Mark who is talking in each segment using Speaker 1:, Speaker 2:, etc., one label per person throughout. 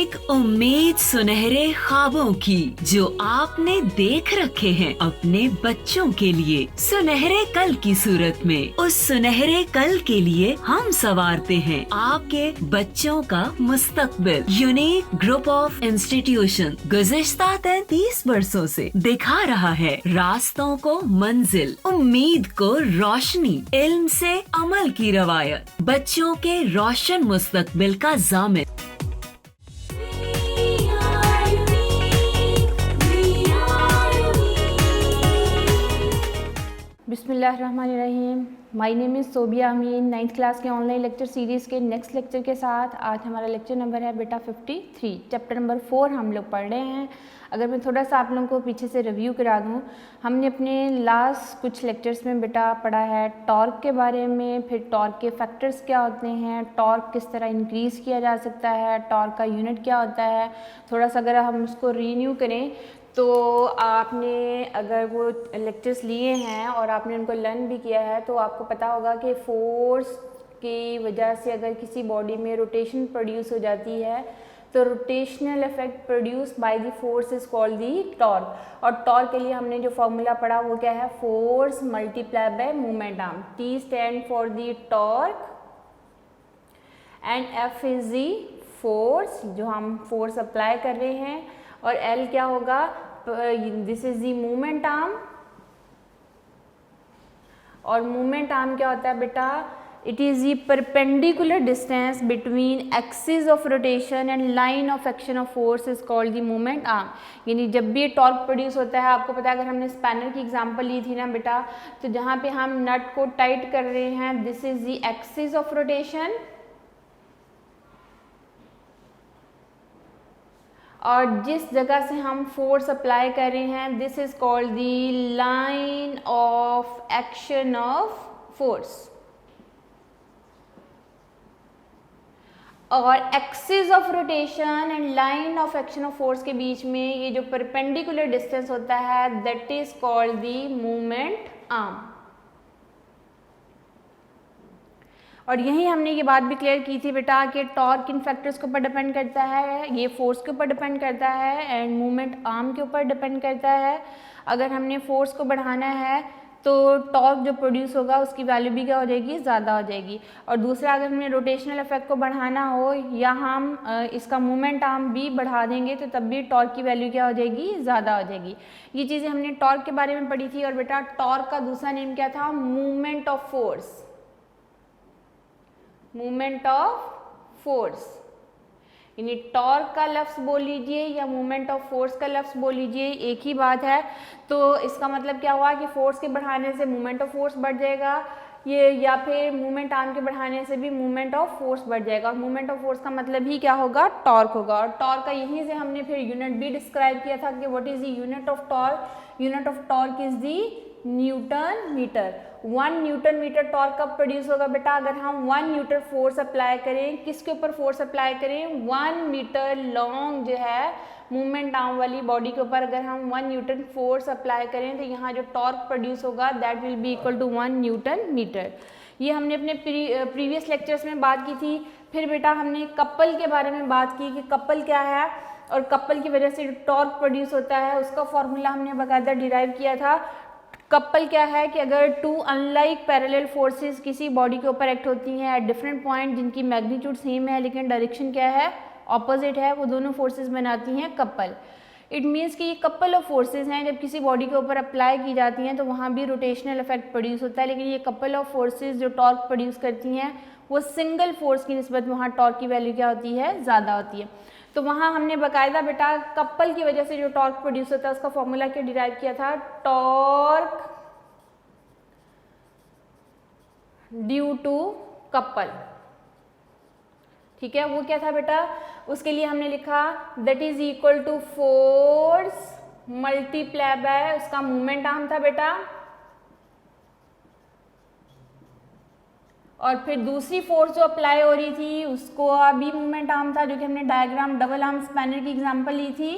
Speaker 1: एक उम्मीद सुनहरे ख्वाबों की जो आपने देख रखे हैं अपने बच्चों के लिए, सुनहरे कल की सूरत में। उस सुनहरे कल के लिए हम संवारते हैं आपके बच्चों का मुस्तकबिल। यूनिक ग्रुप ऑफ इंस्टीट्यूशन गुज़िश्ता 33 वर्षों से दिखा रहा है रास्तों को मंजिल, उम्मीद को रोशनी, इल्म से अमल की रवायत, बच्चों के रोशन मुस्तकबिल का जामिन।
Speaker 2: बिस्मिल्लाहिर्रहमानिर्रहीम। My name is Sobia Amin. 9th class के ऑनलाइन लेक्चर सीरीज़ के नेक्स्ट लेक्चर के साथ आज हमारा लेक्चर नंबर है बेटा 53। चैप्टर नंबर 4 हम लोग पढ़ रहे हैं। अगर मैं थोड़ा सा आप लोगों को पीछे से रिव्यू करा दूं, हमने अपने लास्ट कुछ लेक्चर्स में बेटा पढ़ा है टॉर्क के बारे में, फिर टॉर्क के फैक्टर्स क्या होते हैं, टॉर्क किस तरह इंक्रीज़ किया जा सकता है, टॉर्क का यूनिट क्या होता है। थोड़ा सा अगर हम उसको रीन्यू करें तो आपने अगर वो लेक्चर्स लिए हैं और आपने उनको लर्न भी किया है तो आपको पता होगा कि फोर्स की वजह से अगर किसी बॉडी में रोटेशन प्रोड्यूस हो जाती है तो rotational effect produce by the force is called the torque. और टॉर्क के लिए हमने जो फॉर्मूला पढ़ा वो क्या है, force multiply bye moment arm. T stand for the torque and F is the force, जो हम फोर्स अप्लाई कर रहे हैं, और L क्या होगा, this is the moment arm. और मोमेंट आर्म क्या होता है बेटा, it is the perpendicular distance between axis of rotation and line of action of force is called the moment arm. यानी जब भी टॉर्क प्रोड्यूस होता है, आपको पता है अगर हमने स्पैनर की एग्जांपल ली थी ना बेटा, तो जहाँ पे हम नट को टाइट कर रहे हैं, this is the axis of rotation, और जिस जगह से हम फोर्स अप्लाई कर रहे हैं this is called the line of action of force. और axis of rotation and line of action of force के बीच में ये जो परपेंडिकुलर डिस्टेंस होता है that is called the moment arm. और यही हमने ये बात भी क्लियर की थी बेटा कि टॉर्क किन फैक्टर्स के ऊपर डिपेंड करता है, ये फोर्स के ऊपर डिपेंड करता है एंड मूवमेंट आर्म के ऊपर डिपेंड करता है। अगर हमने फोर्स को बढ़ाना है तो टॉर्क जो प्रोड्यूस होगा उसकी वैल्यू भी क्या हो जाएगी, ज़्यादा हो जाएगी। और दूसरा, अगर हमने रोटेशनल इफेक्ट को बढ़ाना हो या हम इसका मूवमेंट आर्म भी बढ़ा देंगे तो तब भी टॉर्क की वैल्यू क्या हो जाएगी, ज़्यादा हो जाएगी। ये चीज़ें हमने टॉर्क के बारे में पढ़ी थी। और बेटा टॉर्क का दूसरा नेम क्या था, movement of force, movement of force. यानी टॉर्क का लफ्ज़ बोल लीजिए या मूवमेंट ऑफ फोर्स का लफ्ज़ बोल लीजिए, एक ही बात है। तो इसका मतलब क्या हुआ कि फोर्स के बढ़ाने से मूवमेंट ऑफ फोर्स बढ़ जाएगा ये, या फिर मूवमेंट आर्म के बढ़ाने से भी मूवमेंट ऑफ फोर्स बढ़ जाएगा। और मूवमेंट ऑफ फोर्स का मतलब ही क्या होगा, टॉर्क होगा। और टॉर्क का यहीं से हमने फिर यूनिट भी डिस्क्राइब किया था कि what is the unit of torque. Unit of torque is the newton metre. 1 newton metre torque कब प्रोड्यूस होगा बेटा, अगर हम 1 न्यूटन फोर्स अप्लाई करें। किसके ऊपर फोर्स अप्लाई करें, 1 मीटर लॉन्ग जो है मूवमेंट आर्म वाली बॉडी के ऊपर अगर हम 1 न्यूटन फोर्स अप्लाई करें तो यहाँ जो टॉर्क प्रोड्यूस होगा that will be equal to 1 newton metre. ये हमने अपने प्रीवियस लेक्चर्स में बात की थी। फिर बेटा हमने कपल के बारे में बात की कि कपल क्या है और कपल की वजह से जो टॉर्क प्रोड्यूस होता है उसका फॉर्मूला हमने बाकायदा डिराइव किया था। कपल क्या है कि अगर 2 अनलाइक पैरेलल फोर्सेस किसी बॉडी के ऊपर एक्ट होती हैं एट डिफरेंट पॉइंट, जिनकी मैग्नीट्यूड सेम है लेकिन डायरेक्शन क्या है, ऑपोजिट है, वो दोनों फोर्सेस बनाती हैं कपल। इट मीन्स कि ये कपल ऑफ फोर्सेस हैं, जब किसी बॉडी के ऊपर अप्लाई की जाती हैं तो वहाँ भी रोटेशनल इफेक्ट प्रोड्यूस होता है। लेकिन ये कपल ऑफ फोर्सेस जो टॉर्क प्रोड्यूस करती हैं वो सिंगल फोर्स की निस्बत वहाँ टॉर्क की वैल्यू क्या होती है, ज़्यादा होती है। तो वहाँ हमने बाकायदा बेटा कपल की वजह से जो टॉर्क प्रोड्यूस होता है उसका फॉर्मूला क्या डिराइव किया था, टॉर्क ड्यू टू कपल। ठीक है, वो क्या था बेटा, उसके लिए हमने लिखा that is equal to force multiply by उसका मूवमेंट आर्म था बेटा, और फिर दूसरी फोर्स जो अप्लाई हो रही थी उसको अभी मूवमेंट आर्म था, जो कि हमने डायग्राम डबल आर्म स्पैनर की एग्जांपल ली थी।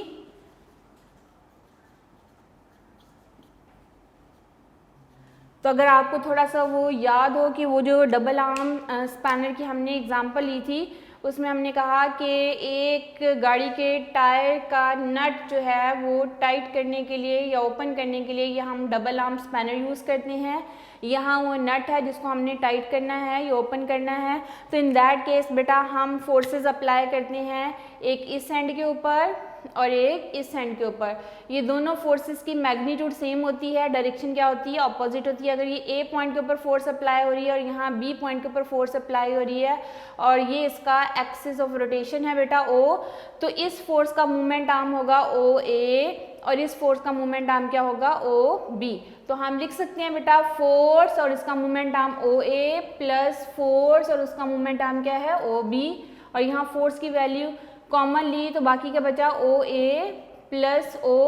Speaker 2: तो अगर आपको थोड़ा सा वो याद हो कि वो जो डबल आर्म स्पैनर की हमने एग्जांपल ली थी उसमें हमने कहा कि एक गाड़ी के टायर का नट जो है वो टाइट करने के लिए या ओपन करने के लिए या हम डबल आर्म स्पैनर यूज़ करते हैं। यहाँ वो नट है जिसको हमने टाइट करना है या ओपन करना है। तो इन दैट केस बेटा हम फोर्सेस अप्लाई करते हैं, एक इस हैंड के ऊपर और एक इस हैंड के ऊपर। ये दोनों फोर्सेस की मैग्नीट्यूड सेम होती है, डायरेक्शन क्या होती है, अपोजिट होती है। अगर ये ए पॉइंट के ऊपर फोर्स अप्लाई हो रही है और यहाँ बी पॉइंट के ऊपर फोर्स अप्लाई हो रही है और ये इसका एक्सिस ऑफ रोटेशन है बेटा ओ, तो इस फोर्स का मूवमेंट आर्म होगा ओ ए और इस फोर्स का मूवमेंट आर्म क्या होगा ओ बी। तो हम लिख सकते हैं बेटा फोर्स और इसका movement arm O A plus force और उसका मूवमेंट आर्म क्या है ओ बी। और यहाँ फोर्स की वैल्यू कॉमन ली तो बाकी क्या बचा ओ ए प्लस ओ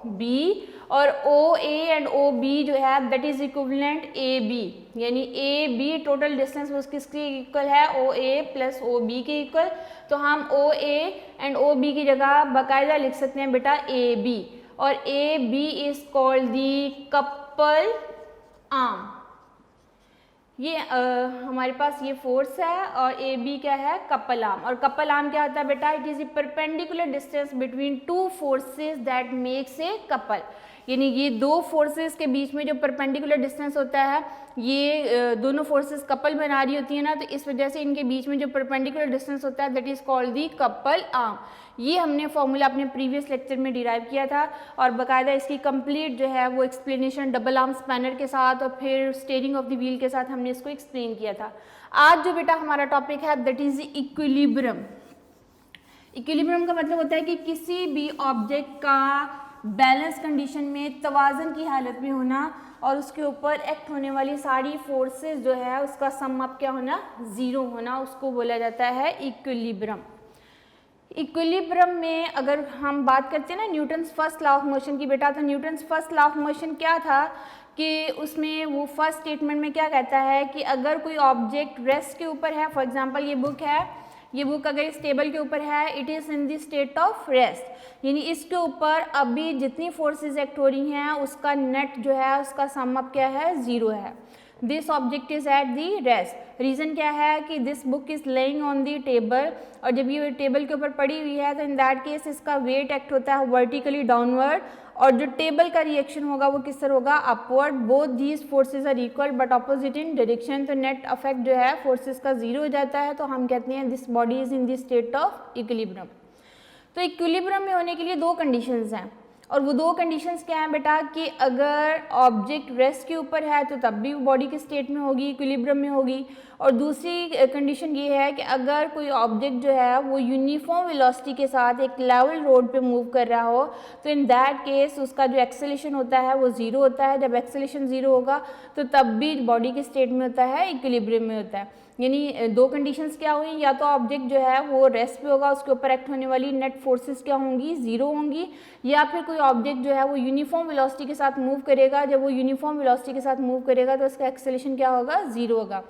Speaker 2: बी, और ओ ए एंड ओ बी जो है that is equivalent A B, यानी ए बी टोटल डिस्टेंस वो किसके इक्वल है O A plus O B के इक्वल। तो हम ओ ए एंड ओ बी की जगह बाकायदा लिख सकते हैं बेटा ए बी, और A B is called the couple arm. ये हमारे पास ये फोर्स है और ए बी क्या है कपल आर्म। और कपल आर्म क्या होता है बेटा, it is a perpendicular distance between two forces that makes a couple, यानी ये दो फोर्सेस के बीच में जो परपेंडिकुलर डिस्टेंस होता है, ये दोनों फोर्सेस कपल बना रही होती है ना, तो इस वजह से इनके बीच में जो परपेंडिकुलर डिस्टेंस होता है that is called the couple arm. ये हमने फॉर्मूला अपने प्रीवियस लेक्चर में डिराइव किया था और बाकायदा इसकी कंप्लीट जो है वो एक्सप्लेनेशन डबल आर्म स्पैनर के साथ और फिर स्टीयरिंग ऑफ द व्हील के साथ हमने इसको एक्सप्लेन किया था। आज जो बेटा हमारा टॉपिक है दैट इज इक्विलिब्रियम। इक्विलिब्रियम का मतलब होता है कि किसी भी ऑब्जेक्ट का बैलेंस कंडीशन में तवाज़न की हालत में होना और उसके ऊपर एक्ट होने वाली सारी फोर्सेस जो है उसका सम अप क्या होना, ज़ीरो होना, उसको बोला जाता है इक्विलिब्रियम। इक्विलिब्रियम में अगर हम बात करते हैं ना Newton's first law of motion की बेटा, तो Newton's first law of motion क्या था कि उसमें वो फर्स्ट स्टेटमेंट में क्या कहता है कि अगर कोई ऑब्जेक्ट रेस्ट के ऊपर है, फॉर एग्जांपल ये बुक है, ये बुक अगर इस टेबल के ऊपर है, it is in the state of rest, यानी इसके ऊपर अभी जितनी फोर्सेस एक्ट हो रही हैं उसका नेट जो है उसका सम अप क्या है, ज़ीरो है। This object is at the rest. Reason क्या है कि this book is laying on the table, और जब ये टेबल के ऊपर पड़ी हुई है तो इन दैट केस इसका वेट एक्ट होता है वर्टिकली डाउनवर्ड, और जो टेबल का रिएक्शन होगा वो किस तरह होगा, upward. Both these forces are equal but opposite in direction, तो नेट अफेक्ट जो है फोर्सेस का जीरो हो जाता है, तो हम कहते हैं this body is in the state of equilibrium. तो इक्विलिब्रियम में होने के लिए दो कंडीशंस हैं, और वो दो कंडीशंस क्या हैं बेटा कि अगर ऑब्जेक्ट रेस्ट के ऊपर है तो तब भी बॉडी के स्टेट में होगी, इक्विलिब्रियम में होगी, और दूसरी कंडीशन ये है कि अगर कोई ऑब्जेक्ट जो है वो यूनिफॉर्म वेलोसिटी के साथ एक लेवल रोड पे मूव कर रहा हो, तो इन दैट केस उसका जो एक्सेलेरेशन होता है वो ज़ीरो होता है। जब एक्सेलेरेशन ज़ीरो होगा तो तब भी बॉडी के स्टेट में होता है, इक्विलिब्रियम में होता है। यानी दो कंडीशंस क्या हुई, या तो ऑब्जेक्ट जो है वो रेस्ट पे होगा, उसके ऊपर एक्ट होने वाली नेट फोर्सेस क्या होंगी, ज़ीरो होंगी, या फिर कोई ऑब्जेक्ट जो है वो यूनिफॉर्म वेलोसिटी के साथ मूव करेगा। जब वो यूनिफॉर्म वेलोसिटी के साथ मूव करेगा तो उसका एक्सेलेरेशन क्या होगा, ज़ीरो होगा।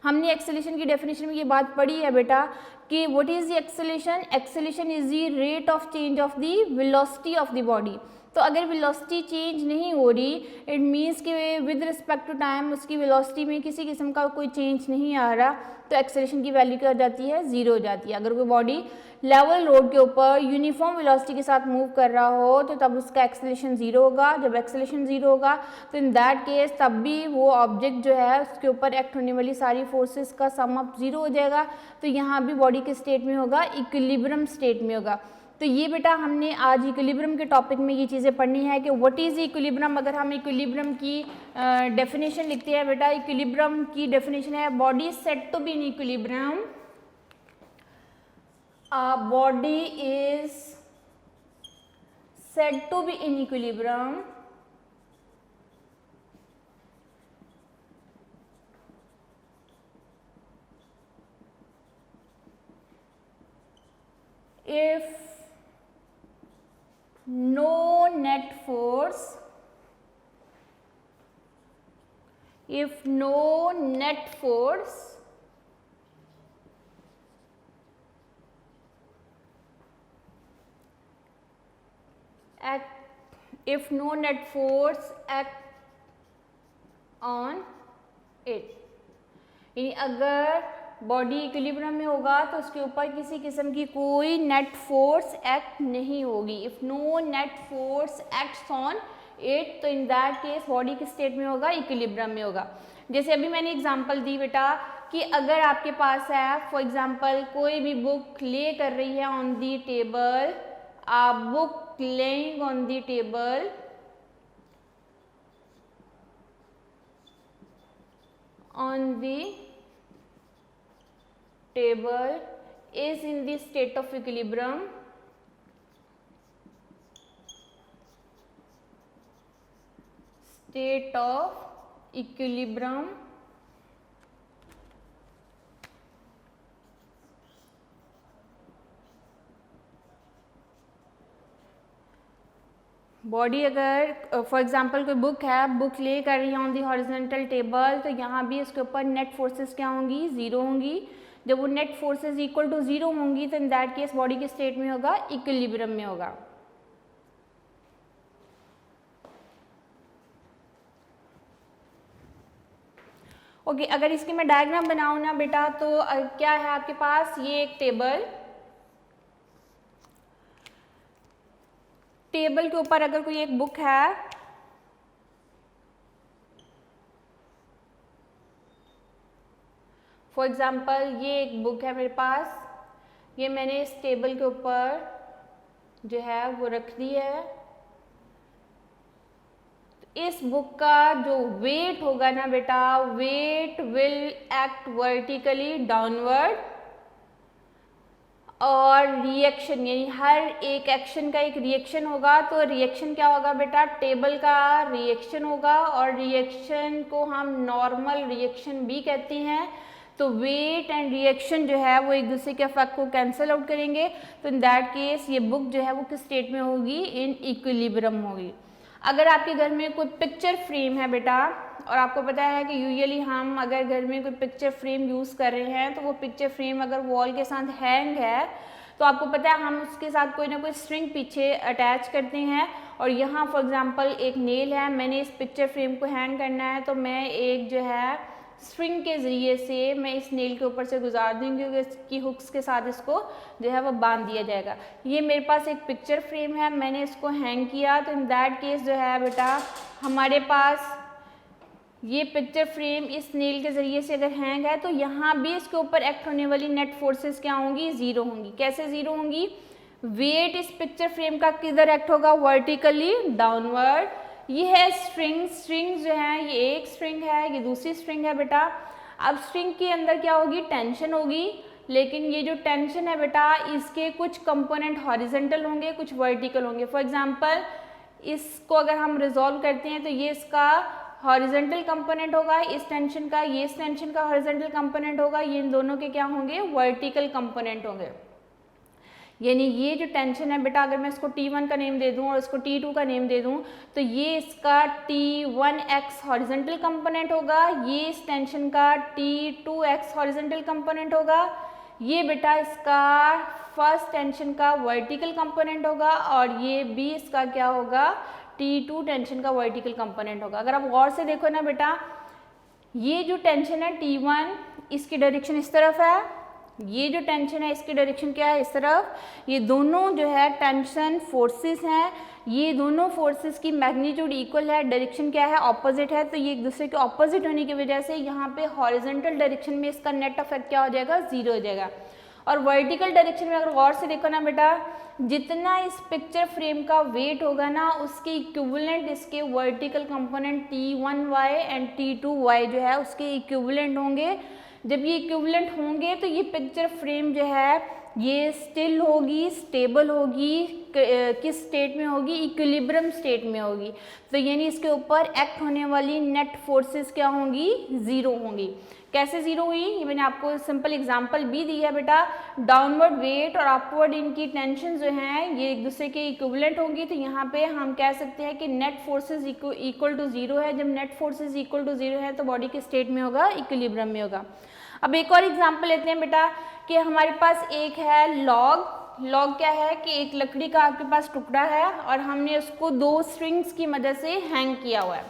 Speaker 2: हमने एक्सेलेरेशन की डेफिनेशन में ये बात पढ़ी है बेटा कि what is the acceleration, acceleration is the rate of change of the velocity of the body. तो अगर वेलोसिटी चेंज नहीं हो रही, इट मीन्स कि विद रिस्पेक्ट टू टाइम उसकी वेलोसिटी में किसी किस्म का कोई चेंज नहीं आ रहा, तो एक्सेलेरेशन की वैल्यू क्या हो जाती है, ज़ीरो हो जाती है। अगर कोई बॉडी लेवल रोड के ऊपर यूनिफॉर्म वेलोसिटी के साथ मूव कर रहा हो तो तब उसका एक्सेलेरेशन ज़ीरो होगा। जब एक्सेलेरेशन ज़ीरो होगा तो इन दैट केस तब भी वो ऑब्जेक्ट जो है उसके ऊपर एक्ट होने वाली सारी फोर्सेस का सम अप ज़ीरो हो जाएगा, तो यहाँ भी बॉडी के स्टेट में होगा, इक्विलिब्रियम स्टेट में होगा। तो ये बेटा हमने आज इक्विलिब्रियम के टॉपिक में ये चीज़ें पढ़नी है कि व्हाट इज़ इक्विलिब्रियम। अगर हम इक्विलिब्रियम की डेफिनेशन लिखते हैं बेटा, इक्विलिब्रियम की डेफिनेशन है body said to be in equilibrium, a body is said to be in equilibrium if no net force, if no net force if no net force act on it, यानी अगर body equilibrium में होगा तो उसके ऊपर किसी किस्म की कोई नेट फोर्स एक्ट नहीं होगी। If no net force acts on it, तो इन दैट केस बॉडी किस स्टेट में होगा, इक्विलिब्रियम में होगा। जैसे अभी मैंने एग्जांपल दी बेटा कि अगर आपके पास है फॉर एग्जांपल कोई भी बुक ले कर रही है on the table, a book laying on the table, is in the state of equilibrium, body अगर फॉर एग्जांपल कोई बुक है, बुक ले कर रही है ऑन दी हॉरिजॉन्टल टेबल, तो यहाँ भी इसके ऊपर नेट फोर्सेस क्या होंगी, ज़ीरो होंगी। जब वो net forces equal to zero होंगी तो इन दैट केस बॉडी के स्टेट में होगा, इक्विलिब्रियम में होगा। ओके, अगर इसकी मैं डायग्राम बनाऊँ ना बेटा, तो क्या है आपके पास, ये एक टेबल के ऊपर अगर कोई एक बुक है, फॉर एग्जाम्पल ये एक बुक है मेरे पास, ये मैंने इस टेबल के ऊपर जो है वो रख दी है। इस बुक का जो वेट होगा ना बेटा, weight will act vertically downward, और रिएक्शन यानी हर एक एक्शन का एक रिएक्शन होगा। तो रिएक्शन क्या होगा बेटा, टेबल का रिएक्शन होगा, और रिएक्शन को हम नॉर्मल रिएक्शन भी कहते हैं। तो वेट एंड रिएक्शन जो है वो एक दूसरे के इफेक्ट को कैंसिल आउट करेंगे। तो इन दैट केस ये बुक जो है वो किस स्टेट में होगी, इन इक्विलिब्रियम होगी। अगर आपके घर में कोई पिक्चर फ्रेम है बेटा, और आपको पता है कि यूजुअली हम अगर घर में कोई पिक्चर फ्रेम यूज़ कर रहे हैं, तो वो पिक्चर फ्रेम अगर वॉल के साथ हैंग है, तो आपको पता है हम उसके साथ कोई ना कोई स्ट्रिंग पीछे अटैच करते हैं। और यहाँ फॉर एग्जांपल एक नेल है, मैंने इस पिक्चर फ्रेम को हैंग करना है, तो मैं एक जो है स्ट्रिंग के ज़रिए से मैं इस नेल के ऊपर से गुजार दूँगी, कि हुक्स के साथ इसको जो है वो बांध दिया जाएगा। ये मेरे पास एक पिक्चर फ्रेम है, मैंने इसको हैंग किया, तो इन दैट केस जो है बेटा हमारे पास ये पिक्चर फ्रेम इस नेल के ज़रिए से अगर हैंग है, तो यहाँ भी इसके ऊपर एक्ट होने वाली नेट फोर्सेस क्या होंगी, ज़ीरो होंगी। कैसे ज़ीरो होंगी, वेट इस पिक्चर फ्रेम का किधर एक्ट होगा, वर्टिकली डाउनवर्ड। ये है स्ट्रिंग जो है, ये एक स्ट्रिंग है, ये दूसरी स्ट्रिंग है बेटा। अब स्ट्रिंग के अंदर क्या होगी, टेंशन होगी, लेकिन ये जो टेंशन है बेटा इसके कुछ कंपोनेंट हॉरिजॉन्टल होंगे, कुछ वर्टिकल होंगे। फॉर एग्जांपल इसको अगर हम रिजॉल्व करते हैं, तो ये इसका हॉरिजॉन्टल कंपोनेंट होगा, इस टेंशन का, ये इस टेंशन का हॉरिजॉन्टल कंपोनेंट होगा, ये इन दोनों के क्या होंगे, वर्टिकल कंपोनेंट होंगे। यानी ये जो टेंशन है बेटा, अगर मैं इसको T1 का नेम दे दूं और इसको T2 का नेम दे दूं, तो ये इसका T1x हॉरिजॉन्टल कंपोनेंट होगा, ये इस टेंशन का T2x हॉरिजॉन्टल कंपोनेंट होगा, ये बेटा इसका फर्स्ट टेंशन का वर्टिकल कंपोनेंट होगा, और ये भी इसका क्या होगा, T2 टेंशन का वर्टिकल कंपोनेंट होगा। अगर आप गौर से देखो ना बेटा, ये जो टेंशन है T1, इसकी डायरेक्शन इस तरफ है, ये जो टेंशन है इसकी डायरेक्शन क्या है, इस तरफ। ये दोनों जो है टेंशन फोर्सेस हैं, ये दोनों फोर्सेस की मैग्नीट्यूड इक्वल है, डायरेक्शन क्या है, ऑपोजिट है। तो ये एक दूसरे के ऑपोजिट होने की वजह से यहाँ पे हॉरिजॉन्टल डायरेक्शन में इसका नेट इफेक्ट क्या हो जाएगा, ज़ीरो हो जाएगा। और वर्टिकल डायरेक्शन में अगर गौर से देखो ना बेटा, जितना इस पिक्चर फ्रेम का वेट होगा ना, उसके इक्विवेलेंट इसके vertical component T1y and T2y जो है उसके इक्विवेलेंट होंगे। जब ये इक्विवेलेंट होंगे तो ये पिक्चर फ्रेम जो है ये स्टिल होगी, स्टेबल होगी, किस स्टेट में होगी, इक्विलिब्रियम स्टेट में होगी। तो यानी इसके ऊपर एक्ट होने वाली नेट फोर्सेस क्या होंगी, ज़ीरो होंगी। कैसे ज़ीरो हुई, ये मैंने आपको सिंपल एग्जांपल भी दी है बेटा। डाउनवर्ड वेट और अपवर्ड इनकी टेंशन जो हैं ये एक दूसरे के इक्विवेलेंट होंगी। तो यहाँ पे हम कह सकते हैं कि net forces equal to zero है। जब net forces equal to zero है तो बॉडी के स्टेट में होगा, इक्विलिब्रियम में होगा। अब एक और एग्जाम्पल लेते हैं बेटा कि हमारे पास एक है लॉग। लॉग क्या है कि एक लकड़ी का आपके पास टुकड़ा है और हमने उसको दो स्ट्रिंग्स की मदद से हैंग किया हुआ है।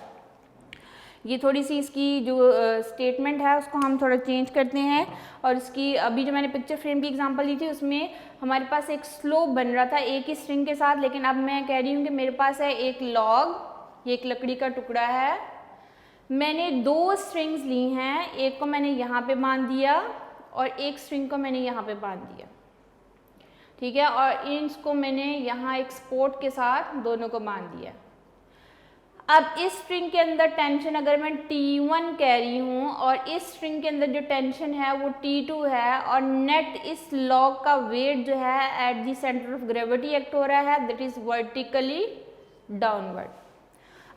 Speaker 2: ये थोड़ी सी इसकी जो स्टेटमेंट है उसको हम थोड़ा चेंज करते हैं, और इसकी अभी जो मैंने पिक्चर फ्रेम की एग्जांपल दी थी उसमें हमारे पास एक स्लोप बन रहा था एक ही स्ट्रिंग के साथ, लेकिन अब मैं कह रही हूँ कि मेरे पास है एक लॉग, ये एक लकड़ी का टुकड़ा है, मैंने 2 स्ट्रिंग्स ली हैं, एक को मैंने यहाँ पे बांध दिया और एक स्ट्रिंग को मैंने यहाँ पे बांध दिया, ठीक है, और इसको मैंने यहाँ एक सपोर्ट के साथ दोनों को बांध दिया। अब इस स्ट्रिंग के अंदर टेंशन अगर मैं T1 कह रही हूँ और इस स्ट्रिंग के अंदर जो टेंशन है वो T2 है, और नेट इस लॉग का वेट जो है at the centre of gravity act हो रहा है, दैट इज वर्टिकली डाउनवर्ड।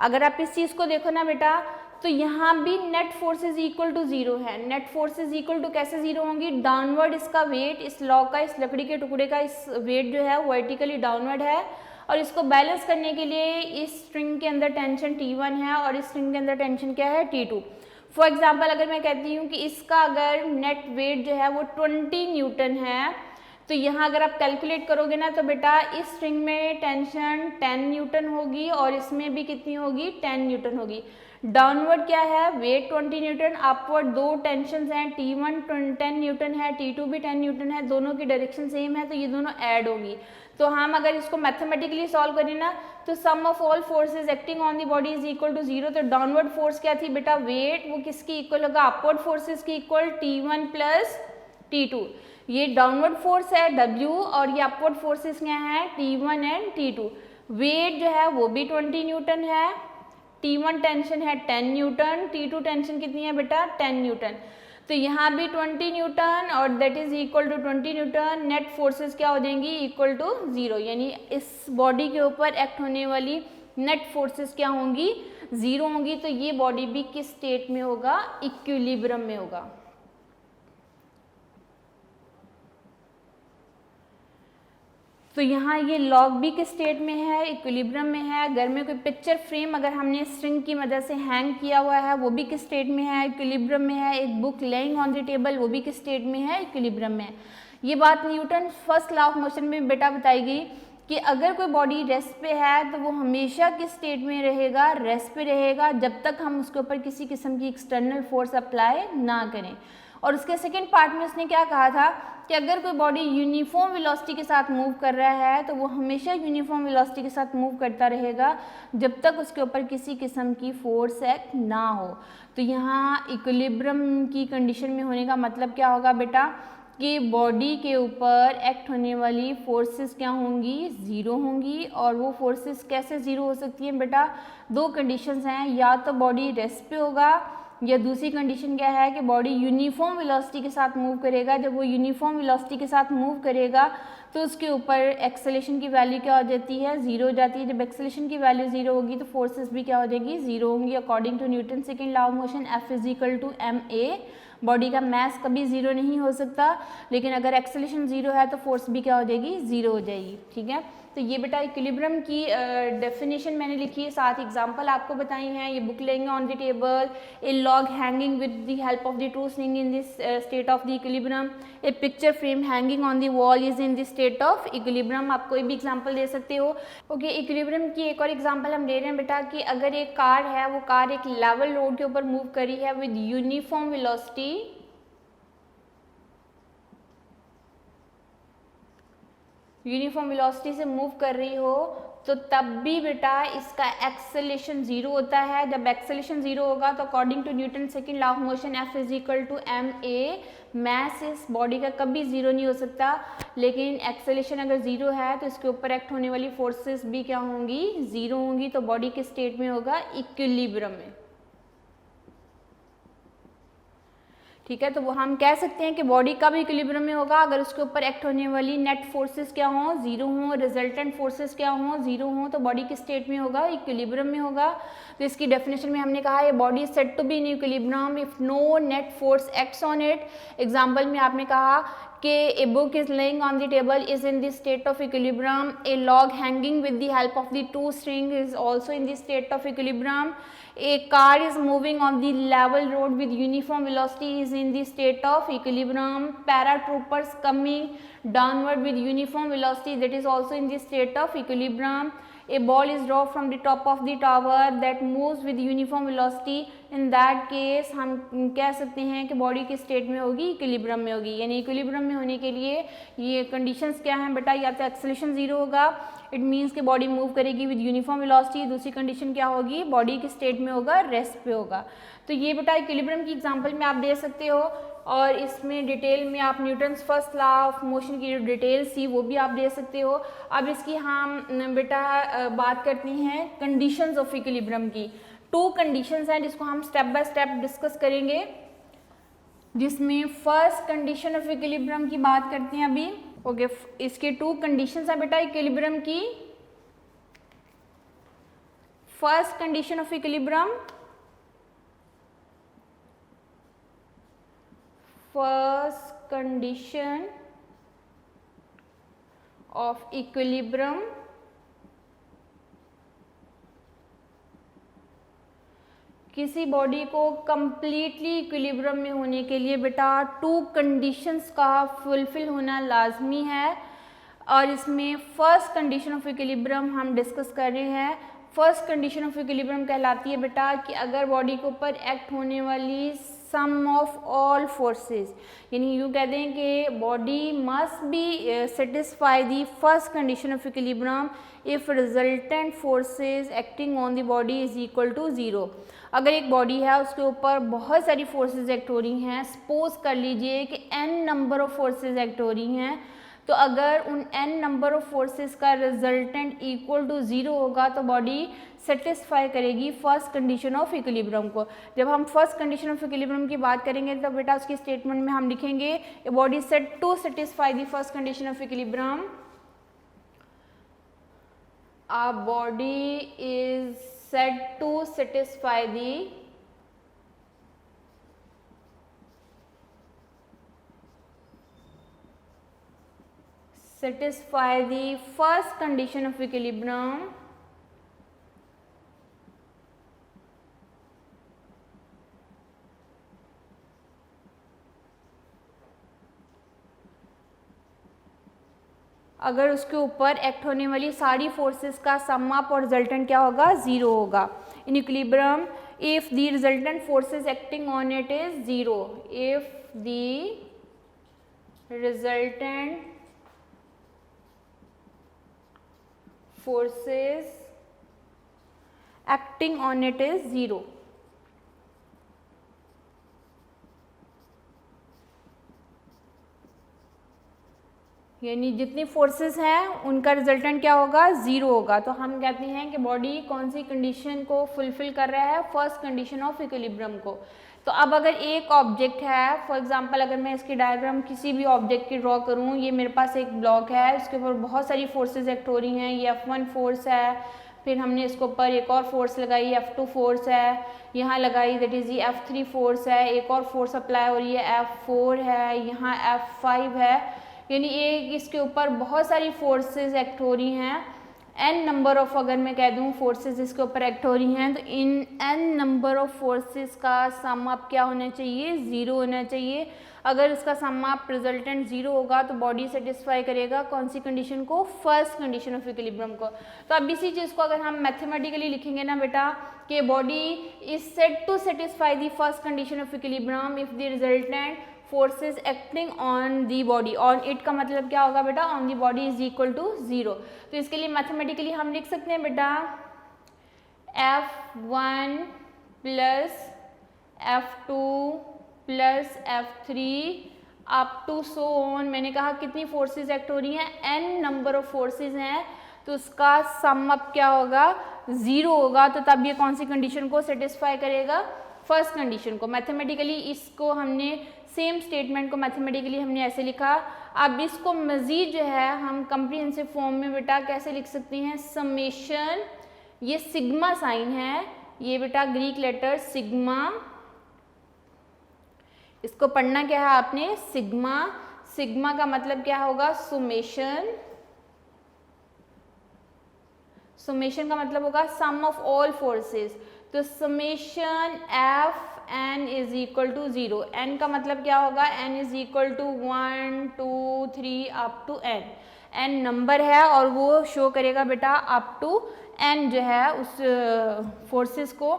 Speaker 2: अगर आप इस चीज़ को देखो ना बेटा, तो यहाँ भी नेट फोर्सेस इक्वल टू 0 है। नेट फोर्सेस इक्वल टू कैसे 0 होंगी, डाउनवर्ड इसका वेट, इस लॉग का, इस लकड़ी के टुकड़े का इस वेट जो है वर्टिकली डाउनवर्ड है, और इसको बैलेंस करने के लिए इस स्ट्रिंग के अंदर टेंशन T1 है और इस स्ट्रिंग के अंदर टेंशन क्या है, T2। फॉर एग्जाम्पल अगर मैं कहती हूँ कि इसका अगर नेट वेट जो है वो 20 न्यूटन है, तो यहाँ अगर आप कैलकुलेट करोगे ना तो बेटा इस स्ट्रिंग में टेंशन 10 न्यूटन होगी और इसमें भी कितनी होगी, 10 न्यूटन होगी। डाउनवर्ड क्या है, वेट 20 न्यूटन, अपवर्ड 2 टेंशन हैं, T1 10 न्यूटन है, T2 भी 10 न्यूटन है, दोनों की डायरेक्शन सेम है, तो ये दोनों ऐड होगी। तो हम अगर इसको मैथमेटिकली सॉल्व करें ना, तो sum of all forces acting on the body is equal to 0। तो डाउनवर्ड फोर्स क्या थी बेटा, वेट, वो किसकी इक्वल होगा, अपवर्ड फोर्सेज की इक्वल T1 प्लस T2। ये डाउनवर्ड फोर्स है W और ये अपवर्ड फोर्सेस क्या है, T1 एंड T2। वेट जो है वो भी 20 न्यूटन है, T1 टेंशन है 10 न्यूटन, T2 टेंशन कितनी है बेटा, 10 न्यूटन। तो यहाँ भी 20 न्यूटन और that is equal to 20 newton, net forces क्या हो जाएंगी, इक्वल टू 0, यानी इस बॉडी के ऊपर एक्ट होने वाली नेट फोर्सेस क्या होंगी, 0 होंगी। तो ये बॉडी भी किस स्टेट में होगा, इक्विलिब्रियम में होगा। तो यहाँ ये लॉग भी किस स्टेट में है, इक्विलिब्रियम में है। घर में कोई पिक्चर फ्रेम अगर हमने स्ट्रिंग की मदद से हैंग किया हुआ है वो भी किस स्टेट में है, इक्विलिब्रियम में है। एक book laying on the table वो भी किस स्टेट में है, इक्विलिब्रियम में है। ये बात Newton first law of motion में बेटा बताई गई कि अगर कोई बॉडी रेस्ट पे है तो वो हमेशा किस स्टेट में रहेगा, रेस्ट पे रहेगा, जब तक हम उसके ऊपर किसी किस्म की एक्सटर्नल फोर्स अप्लाई ना करें। और उसके सेकेंड पार्ट में उसने क्या कहा था कि अगर कोई बॉडी यूनिफॉर्म वेलोसिटी के साथ मूव कर रहा है तो वो हमेशा यूनिफॉर्म वेलोसिटी के साथ मूव करता रहेगा जब तक उसके ऊपर किसी किस्म की फोर्स एक्ट ना हो। तो यहाँ इक्विलिब्रियम की कंडीशन में होने का मतलब क्या होगा बेटा कि बॉडी के ऊपर एक्ट होने वाली फोर्सेस क्या होंगी, 0 होंगी। और वो फोर्सेस कैसे 0 हो सकती हैं बेटा, 2 कंडीशंस हैं, या तो बॉडी रेस्ट पे होगा या दूसरी कंडीशन क्या है कि बॉडी यूनिफॉर्म वेलोसिटी के साथ मूव करेगा। जब वो यूनिफॉर्म वेलोसिटी के साथ मूव करेगा तो उसके ऊपर एक्सेलेरेशन की वैल्यू क्या हो जाती है, 0 हो जाती है। जब एक्सेलेरेशन की वैल्यू 0 होगी तो फोर्सेस भी क्या हो जाएगी, 0 होंगी। According to Newton second law of motion F is equal to ma। Body का मास कभी 0 नहीं हो सकता, लेकिन अगर एक्सेलेरेशन 0 है तो फोर्स भी क्या हो जाएगी, 0 हो जाएगी। ठीक है, तो ये बेटा इक्विलिब्रियम की डेफिनेशन मैंने लिखी है, साथ एग्जांपल आपको बताई हैं। ये बुक लेंगे on the table, A log hanging with the help of the two string in this state of the equilibrium, A picture frame hanging on the wall is in the state of equilibrium. आप कोई भी example दे सकते हो। Okay, equilibrium की एक और example हम ले रहे हैं बेटा कि अगर एक कार है, वो कार एक लेवल रोड के ऊपर मूव करी है with uniform velocity, uniform velocity से मूव कर रही हो तो तब भी बेटा इसका एक्सेलेरेशन 0 होता है। जब एक्सेलेरेशन 0 होगा तो according to Newton second law of motion F is equal to ma। Mass इस बॉडी का कभी 0 नहीं हो सकता, लेकिन एक्सेलेरेशन अगर 0 है तो इसके ऊपर एक्ट होने वाली फोर्सेस भी क्या होंगी, 0 होंगी। तो बॉडी किस स्टेट में होगा, इक्विलिब्रियम में। ठीक है, तो वो हम कह सकते हैं कि बॉडी कब इक्विलिब्रियम में होगा, अगर उसके ऊपर एक्ट होने वाली नेट फोर्सेस क्या हों, 0 हों, रिजल्टेंट फोर्सेस क्या हों, 0 हों, तो बॉडी किस स्टेट में होगा, इक्विलिब्रियम में होगा। तो इसकी डेफिनेशन में हमने कहा ये body is said to be in equilibrium if no net force acts on it. Example में आपने कहा कि a book is laying on the table is in the state of equilibrium, a log hanging with the help of the two string is also in the state of equilibrium, a car is moving on the level road with uniform velocity is in the state of equilibrium, paratroopers coming downward with uniform velocity that is also in the state of equilibrium, A ball is dropped from the top of the tower that moves with uniform velocity. In that case हम कह सकते हैं कि body किस state में होगी, equilibrium में होगी। यानी इक्विलिब्रियम में होने के लिए ये कंडीशंस क्या हैं बेटा, या तो एक्सेलरेशन 0 होगा, इट मीन्स कि बॉडी मूव करेगी विद यूनिफॉर्म वेलोसिटी। दूसरी कंडीशन क्या होगी, बॉडी किस स्टेट में होगा, रेस्ट पे होगा। तो ये बेटा इक्विलिब्रियम की एग्जांपल में आप दे सकते हो, और इसमें डिटेल में आप Newton's first law of motion की जो डिटेल्स थी वो भी आप दे सकते हो। अब इसकी हम बेटा बात करते हैं कंडीशंस ऑफ इक्विलिब्रियम की। 2 कंडीशंस हैं जिसको हम स्टेप बाय स्टेप डिस्कस करेंगे, जिसमें फर्स्ट कंडीशन ऑफ इक्विलिब्रियम की बात करते हैं अभी। ओके, इसके 2 कंडीशंस हैं बेटा इक्विलिब्रियम की। First condition of equilibrium, first condition of equilibrium किसी बॉडी को कंप्लीटली इक्विलिब्रियम में होने के लिए बेटा 2 कंडीशंस का फुलफिल होना लाजमी है, और इसमें फर्स्ट कंडीशन ऑफ इक्विलिब्रियम हम डिस्कस कर रहे हैं। फर्स्ट कंडीशन ऑफ इक्विलिब्रियम कहलाती है बेटा कि अगर बॉडी के ऊपर एक्ट होने वाली सम ऑफ ऑल फोर्सेस, यानी यूँ कहते हैं कि body must be satisfy the first condition of equilibrium if resultant forces acting on the body is equal to 0। अगर एक बॉडी है उसके ऊपर बहुत सारी फोर्सेस एक्ट हो रही हैं, सपोज कर लीजिए कि n number of forces act हो रही हैं, तो अगर उन n नंबर ऑफ फोर्सेस का रिजल्टेंट इक्वल टू 0 होगा तो बॉडी सेटिस्फाई करेगी फर्स्ट कंडीशन ऑफ इक्विलिब्रियम को। जब हम फर्स्ट कंडीशन ऑफ इक्विलिब्रियम की बात करेंगे तो बेटा उसकी स्टेटमेंट में हम लिखेंगे a body set to satisfy the first condition of equilibrium, a body is said to satisfy the first condition of equilibrium अगर उसके ऊपर एक्ट होने वाली सारी फोर्सेस का सम अप और रिजल्टेंट क्या होगा, 0 होगा। इन equilibrium if the resultant forces acting on it is 0, if the resultant forces acting on it is 0। यानी जितनी फोर्सेस हैं उनका रिजल्टेंट क्या होगा, 0 होगा। तो हम कहते हैं कि बॉडी कौन सी कंडीशन को फुलफिल कर रहा है, फर्स्ट कंडीशन ऑफ इक्विलिब्रियम को। तो अब अगर एक ऑब्जेक्ट है, फॉर एग्जांपल अगर मैं इसकी डायग्राम किसी भी ऑब्जेक्ट की ड्रॉ करूं, ये मेरे पास एक ब्लॉक है, उसके ऊपर बहुत सारी फोर्सेस एक्ट हो रही हैं, ये F1 फोर्स है, फिर हमने इसके ऊपर एक और फोर्स लगाई F2 फोर्स है, यहाँ लगाई दैट इज़ ये F3 फोर्स है, एक और फोर्स अप्लाई हो रही है F4 है, यहाँ F5 है। यानी एक इसके ऊपर बहुत सारी फोर्सेस एक्ट हो रही हैं, n नंबर ऑफ, अगर मैं कह दूँ फोर्सेस इसके ऊपर एक्ट हो रही हैं, तो इन n नंबर ऑफ फोर्सेस का सम अप क्या होना चाहिए, 0 होना चाहिए। अगर इसका सम अप रिजल्टेंट 0 होगा तो बॉडी सेटिस्फाई करेगा कौन सी कंडीशन को, फर्स्ट कंडीशन ऑफ इक्विलिब्रियम को। तो अब इसी चीज़ को अगर हम मैथमेटिकली लिखेंगे ना बेटा कि body is said to satisfy the first condition of equilibrium if the resultant forces acting on the body, on it का मतलब क्या होगा बेटा, on the body is equal to 0। तो इसके लिए मैथमेटिकली हम लिख सकते हैं बेटा F1 plus F2 plus F3 up to so on. मैंने कहा कितनी फोर्सेस एक्ट हो रही हैं, n नंबर ऑफ फोर्सेस हैं, तो उसका सम अप क्या होगा, 0 होगा। तो तब ये कौन सी कंडीशन को सेटिस्फाई करेगा, फर्स्ट कंडीशन को। मैथमेटिकली इसको हमने सेम स्टेटमेंट को मैथमेटिकली हमने ऐसे लिखा। अब इसको मज़ीद जो है हम कम्प्रीहेंसिव फॉर्म में बेटा कैसे लिख सकते हैं, समेशन, ये सिग्मा साइन है, ये बेटा ग्रीक लेटर सिग्मा, इसको पढ़ना क्या है आपने, सिग्मा। सिग्मा का मतलब क्या होगा, सुमेशन। सुमेशन का मतलब होगा सम ऑफ ऑल फोर्सेस। तो summation F n is equal to 0। n का मतलब क्या होगा, n is equal to 1 2 3 up to n। n number है और वो शो करेगा बेटा अप टू n जो है उस फोर्सेस को।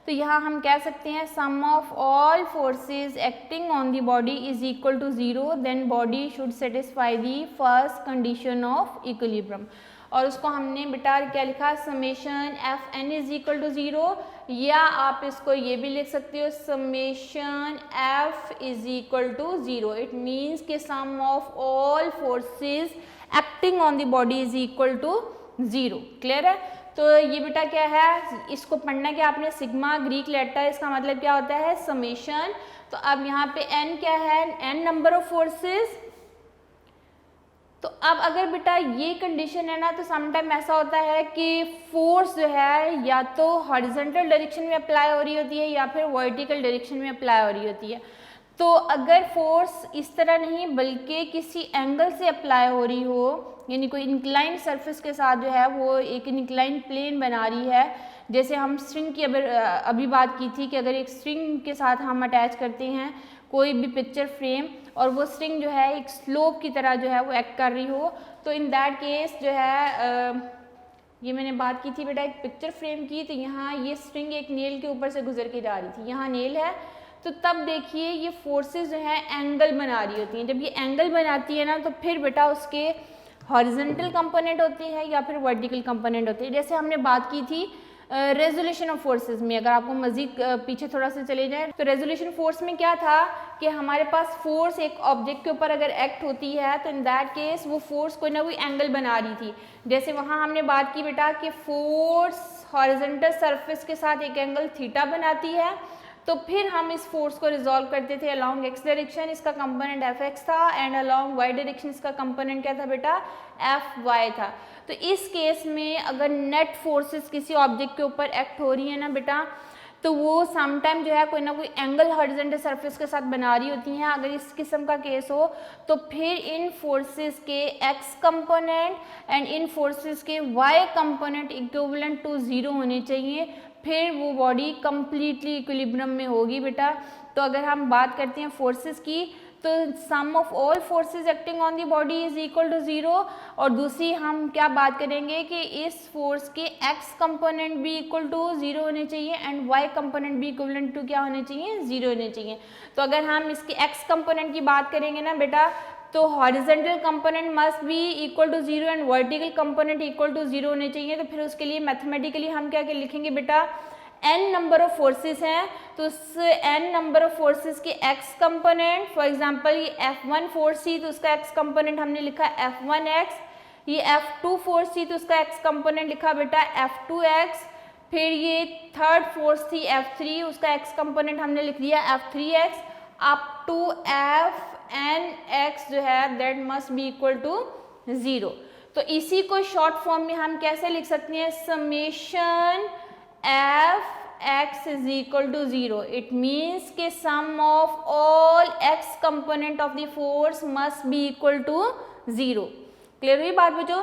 Speaker 2: तो यहाँ हम कह सकते हैं sum of all forces acting on the body is equal to 0, then body should satisfy the first condition of equilibrium. और उसको हमने बेटा क्या लिखा, summation F N is equal to 0, या आप इसको ये भी लिख सकते हो summation F is equal to 0। It means के sum of all forces acting on the body is equal to 0। Clear है? तो ये बेटा क्या है, इसको पढ़ना क्या आपने, सिग्मा ग्रीक लेटर, इसका मतलब क्या होता है समेशन। तो अब यहाँ पे n क्या है, n नंबर ऑफ फोर्सेस। तो अब अगर बेटा ये कंडीशन है ना, तो समटाइम ऐसा होता है कि फोर्स जो है या तो हॉरिजॉन्टल डायरेक्शन में अप्लाई हो रही होती है या फिर वर्टिकल डायरेक्शन में अप्लाई हो रही होती है। तो अगर फोर्स इस तरह नहीं बल्कि किसी एंगल से अप्लाई हो रही हो, यानी कोई इंक्लाइन सरफेस के साथ जो है वो एक इंक्लाइन प्लेन बना रही है, जैसे हम स्ट्रिंग की अभी बात की थी कि अगर एक स्ट्रिंग के साथ हम अटैच करते हैं कोई भी पिक्चर फ्रेम और वो स्ट्रिंग जो है एक स्लोप की तरह जो है वो एक्ट कर रही हो, तो इन दैट केस जो है ये मैंने बात की थी बेटा एक पिक्चर फ्रेम की। तो यहाँ ये स्ट्रिंग एक नेल के ऊपर से गुजर के जा रही थी, यहाँ नेल है, तो तब देखिए ये फोर्सेस जो है एंगल बना रही होती हैं। जब ये एंगल बनाती है ना तो फिर बेटा उसके हॉरिजॉन्टल कंपोनेंट होते हैं या फिर वर्टिकल कंपोनेंट होते हैं। जैसे हमने बात की थी रेजोल्यूशन ऑफ फोर्सेस में, अगर आपको मजीद पीछे थोड़ा सा चले जाए तो रेजोल्यूशन फोर्स में क्या था कि हमारे पास फोर्स एक ऑब्जेक्ट के ऊपर अगर एक्ट होती है तो इन दैट केस वो फोर्स कोई ना कोई एंगल बना रही थी। जैसे वहाँ हमने बात की बेटा कि फोर्स हॉरिजॉन्टल सरफेस के साथ एक एंगल थीटा बनाती है, तो फिर हम इस फोर्स को रिजॉल्व करते थे अलोंग एक्स डायरेक्शन, इसका कंपोनेंट एफ एक्स था, एंड अलोंग वाई डायरेक्शन इसका कंपोनेंट क्या था बेटा एफ वाई था। तो इस केस में अगर नेट फोर्सेस किसी ऑब्जेक्ट के ऊपर एक्ट हो रही है ना बेटा, तो वो समटाइम जो है कोई ना कोई एंगल हॉरिजॉन्टल सरफेस के साथ बना रही होती हैं। अगर इस किस्म का केस हो तो फिर इन फोर्सेस के x component and in forces के वाई कंपोनेंट इक्विवेलेंट टू 0 होने चाहिए, फिर वो बॉडी कंप्लीटली इक्विलिब्रियम में होगी बेटा। तो अगर हम बात करते हैं फोर्सेस की, तो sum of all forces acting on the body is equal to 0, और दूसरी हम क्या बात करेंगे कि इस फोर्स के एक्स कंपोनेंट भी इक्वल टू 0 होने चाहिए एंड वाई कंपोनेंट भी इक्विवेलेंट टू क्या होने चाहिए 0 होने चाहिए। तो अगर हम इसके एक्स कंपोनेंट की बात करेंगे ना बेटा, तो horizontal component must be equal to 0 and vertical component equal to 0 होने चाहिए। तो फिर उसके लिए मैथमेटिकली हम क्या लिखेंगे बेटा, n नंबर ऑफ फोर्सेस हैं, तो उस n नंबर ऑफ फोर्सेस के x कंपोनेंट, फॉर एग्जांपल ये F1 फोर्स थी तो उसका x कंपोनेंट हमने लिखा F1x, ये F2 फोर्स थी तो उसका x कंपोनेंट लिखा बेटा F2x, फिर ये थर्ड फोर्स थी F3, उसका x कंपोनेंट हमने लिख दिया F3x, अप टू Fnx जो है that must be equal to 0। तो इसी को शॉर्ट फॉर्म में हम कैसे लिख सकते हैं, summation F X is equal to 0। It means के sum of all X component of the force must be equal to 0। Clear हुई बात बच्चों?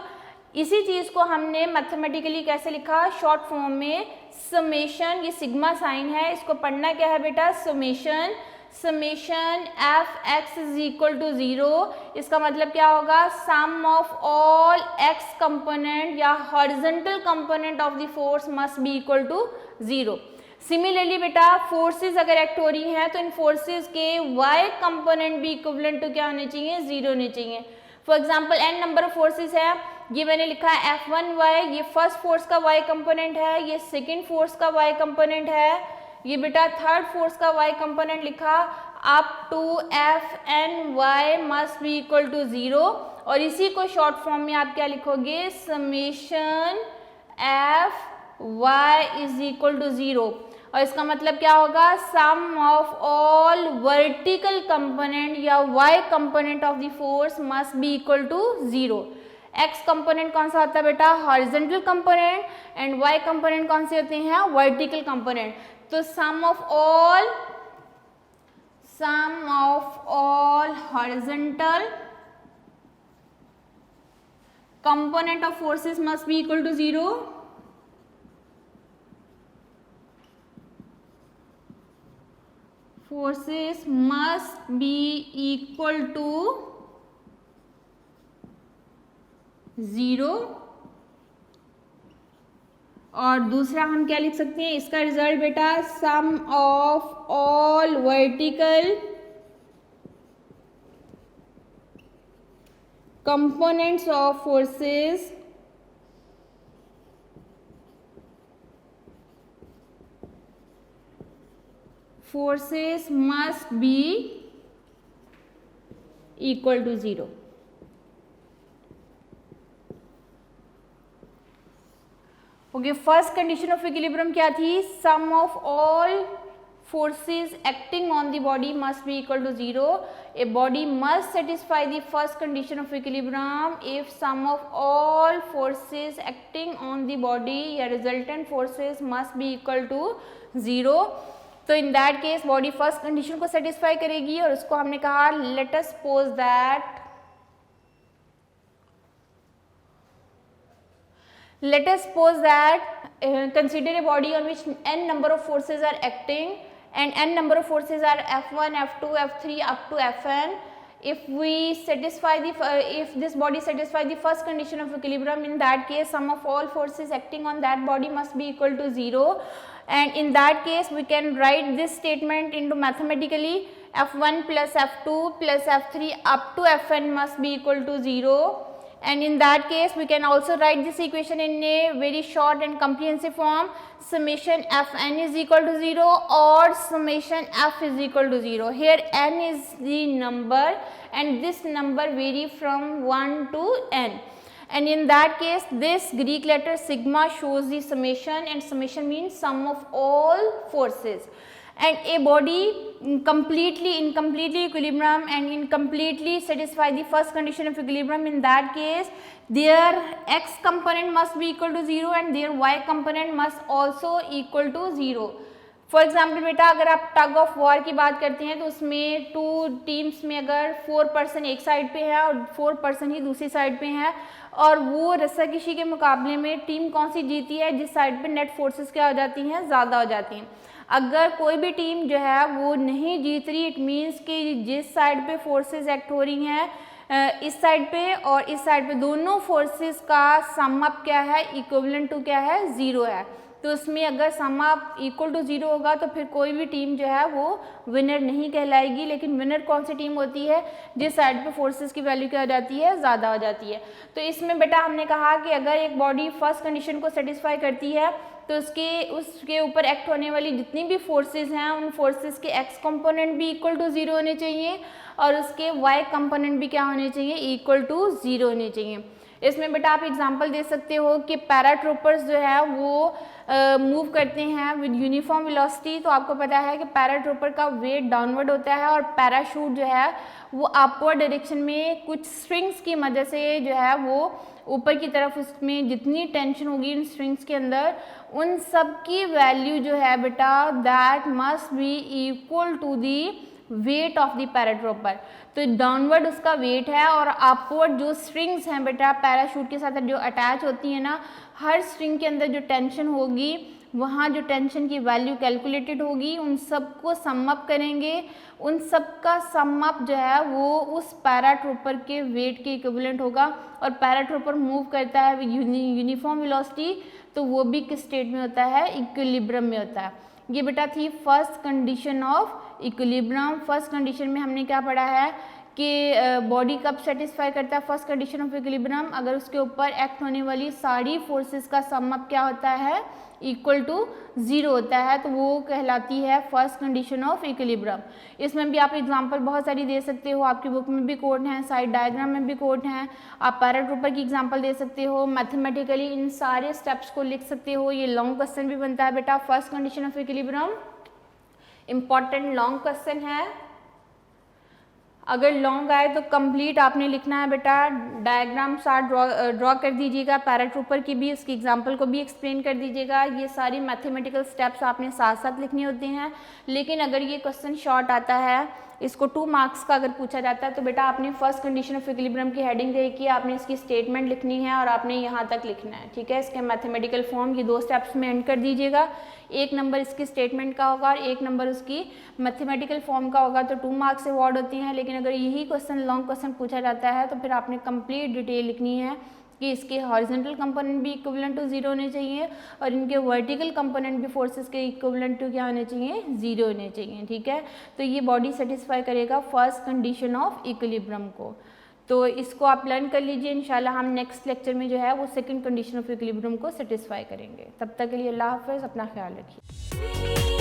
Speaker 2: इसी चीज को हमने मैथमेटिकली कैसे लिखा, शॉर्ट फॉर्म में समेशन, ये सिग्मा साइन है, इसको पढ़ना क्या है बेटा, summation F X is equal to 0। इसका मतलब क्या होगा, sum of all X component या horizontal component of the force must be equal to 0। Similarly बेटा फोर्सेस अगर एक्ट हो रही हैं तो इन फोर्सेस के वाई कंपोनेंट भी इक्विवेलेंट टू क्या होने चाहिए, 0 होने चाहिए। For example n number of forces है, ये मैंने लिखा है F1y, ये फर्स्ट फोर्स का y कंपोनेंट है, ये सेकेंड फोर्स का y कंपोनेंट है, ये बेटा थर्ड फोर्स का y कंपोनेंट लिखा, up to Fny must be equal to 0। और इसी को शॉर्ट फॉर्म में आप क्या लिखोगे, summation Fy is equal to 0। और इसका मतलब क्या होगा, sum of all vertical component या y component of the force must be equal to 0। x component कौन सा होता है बेटा, horizontal component, and y component कौन से होते हैं, वर्टिकल कंपोनेंट। तो sum of all horizontal component of forces must be equal to 0। Forces must be equal to 0, और दूसरा हम क्या लिख सकते हैं इसका रिजल्ट बेटा, sum of all vertical components of forces must be equal to 0। Okay, first condition of equilibrium क्या थी, sum of all forces acting on the body must be equal to 0. A body must satisfy the first condition of equilibrium if sum of all forces acting on the body या resultant forces must be equal to 0. तो in that case body first condition को satisfy करेगी, और उसको हमने कहा let us suppose that consider a body on which n number of forces are acting, and n number of forces are F1, F2, F3 up to Fn. If this body satisfies the first condition of equilibrium, in that case sum of all forces acting on that body must be equal to 0, and in that case we can write this statement into mathematically, F1 plus F2 plus F3 up to Fn must be equal to 0. And in that case we can also write this equation in a very short and comprehensive form, summation Fn is equal to 0 or summation F is equal to 0. Here n is the number and this number vary from 1 to n, and in that case this Greek letter sigma shows the summation, and summation means sum of all forces. And a body completely equilibrium and incompletely satisfy the first condition of equilibrium, in that case their x component must be equal to 0 and their y component must also equal to 0. For example बेटा अगर आप tug of war की बात करते हैं तो उसमें 2 teams में अगर 4 पर्सन एक साइड पे है और 4 पर्सन ही दूसरी साइड पे है, और वो रस्साकशी के मुकाबले में टीम कौन सी जीती है, जिस साइड पे नेट फोर्सेस क्या हो जाती हैं, ज़्यादा हो जाती हैं। अगर कोई भी टीम जो है वो नहीं जीत रही, इट मीन्स कि जिस साइड पे फोर्सेस एक्ट हो रही हैं इस साइड पे और इस साइड पे दोनों फोर्सेस का सम अप क्या है, इक्विवेलेंट टू क्या है, 0 है। तो उसमें अगर सम अप इक्वल टू 0 होगा तो फिर कोई भी टीम जो है वो विनर नहीं कहलाएगी। लेकिन विनर कौन सी टीम होती है, जिस साइड पे फोर्सेस की वैल्यू क्या हो जाती है, ज़्यादा हो जाती है। तो इसमें बेटा हमने कहा कि अगर एक बॉडी फर्स्ट कंडीशन को सेटिस्फाई करती है तो उसके ऊपर एक्ट होने वाली जितनी भी फोर्सेस हैं उन फोर्सेस के एक्स कंपोनेंट भी इक्वल टू 0 होने चाहिए और उसके वाई कंपोनेंट भी क्या होने चाहिए, इक्वल टू 0 होने चाहिए। इसमें बेटा आप एग्जांपल दे सकते हो कि पैराट्रूपर्स जो है वो मूव करते हैं विद यूनिफॉर्म वेलोसिटी। तो आपको पता है कि पैराट्रूपर का वेट डाउनवर्ड होता है और पैराशूट जो है वो अपवर्ड डायरेक्शन में कुछ स्ट्रिंग्स की मदद से जो है वो ऊपर की तरफ, उसमें जितनी टेंशन होगी इन स्ट्रिंग्स के अंदर उन सब की वैल्यू जो है बेटा that must be equal to the weight of the paratrooper. तो डाउनवर्ड उसका वेट है और अपवर्ड जो स्ट्रिंग्स हैं बेटा पैराशूट के साथ जो अटैच होती है ना, हर स्ट्रिंग के अंदर जो टेंशन होगी वहाँ जो टेंशन की वैल्यू कैलकुलेटेड होगी उन सबको सम अप करेंगे, उन सब का सम अप जो है वो उस पैराट्रूपर के वेट के इक्विवेलेंट होगा। और पैराट्रूपर मूव करता है यूनिफॉर्म वेलोसिटी, तो वो भी किस स्टेट में होता है, इक्विलिब्रियम में होता है। ये बेटा थी first condition of equilibrium. First condition में हमने क्या पढ़ा है कि बॉडी कब सेटिस्फाई करता है फर्स्ट कंडीशन ऑफ इक्विलिब्रियम, अगर उसके ऊपर एक्ट होने वाली सारी फोर्सेस का सम अप क्या होता है, इक्वल टू 0 होता है, तो वो कहलाती है फर्स्ट कंडीशन ऑफ इक्विलिब्रियम। इसमें भी आप एग्जांपल बहुत सारी दे सकते हो, आपकी बुक में भी कोड हैं, साइड डायग्राम में भी कोड हैं, आप पैराट्रूपर की एग्जांपल दे सकते हो, मैथमेटिकली इन सारे स्टेप्स को लिख सकते हो। ये लॉन्ग क्वेश्चन भी बनता है बेटा, first condition of equilibrium important long question है। अगर लॉन्ग आए तो कंप्लीट आपने लिखना है बेटा, डायग्राम साथ ड्रॉ कर दीजिएगा, पैराट्रूपर की भी उसकी एग्जांपल को भी एक्सप्लेन कर दीजिएगा। ये सारी मैथमेटिकल स्टेप्स आपने साथ साथ लिखने होते हैं। लेकिन अगर ये क्वेश्चन शॉर्ट आता है, इसको 2 मार्क्स का अगर पूछा जाता है तो बेटा आपने फर्स्ट कंडीशन ऑफ इक्विलिब्रियम की हेडिंग देखी, आपने इसकी स्टेटमेंट लिखनी है और आपने यहाँ तक लिखना है, ठीक है। इसके मैथमेटिकल फॉर्म ये 2 स्टेप्स में एंड कर दीजिएगा। 1 नंबर इसकी स्टेटमेंट का होगा और 1 नंबर उसकी मैथमेटिकल फॉर्म का होगा, तो 2 मार्क्स अवॉर्ड होती हैं। लेकिन अगर यही क्वेश्चन लॉन्ग क्वेश्चन पूछा जाता है तो फिर आपने कंप्लीट डिटेल लिखनी है कि इसके हॉरिजॉन्टल कंपोनेंट भी इक्विवेलेंट टू 0 होने चाहिए और इनके वर्टिकल कंपोनेंट भी फोर्सेस के इक्विवेलेंट टू क्या होने चाहिए, 0 होने चाहिए। ठीक है, तो ये बॉडी सेटिस्फाई करेगा फर्स्ट कंडीशन ऑफ इक्विलिब्रियम को। तो इसको आप लर्न कर लीजिए, इंशाल्लाह हम नेक्स्ट लेक्चर में जो है वो सेकंड कंडीशन ऑफ इक्विलिब्रियम को सेटिस्फाई करेंगे। तब तक के लिए अल्लाह हाफ़िज़, अपना ख्याल रखिए।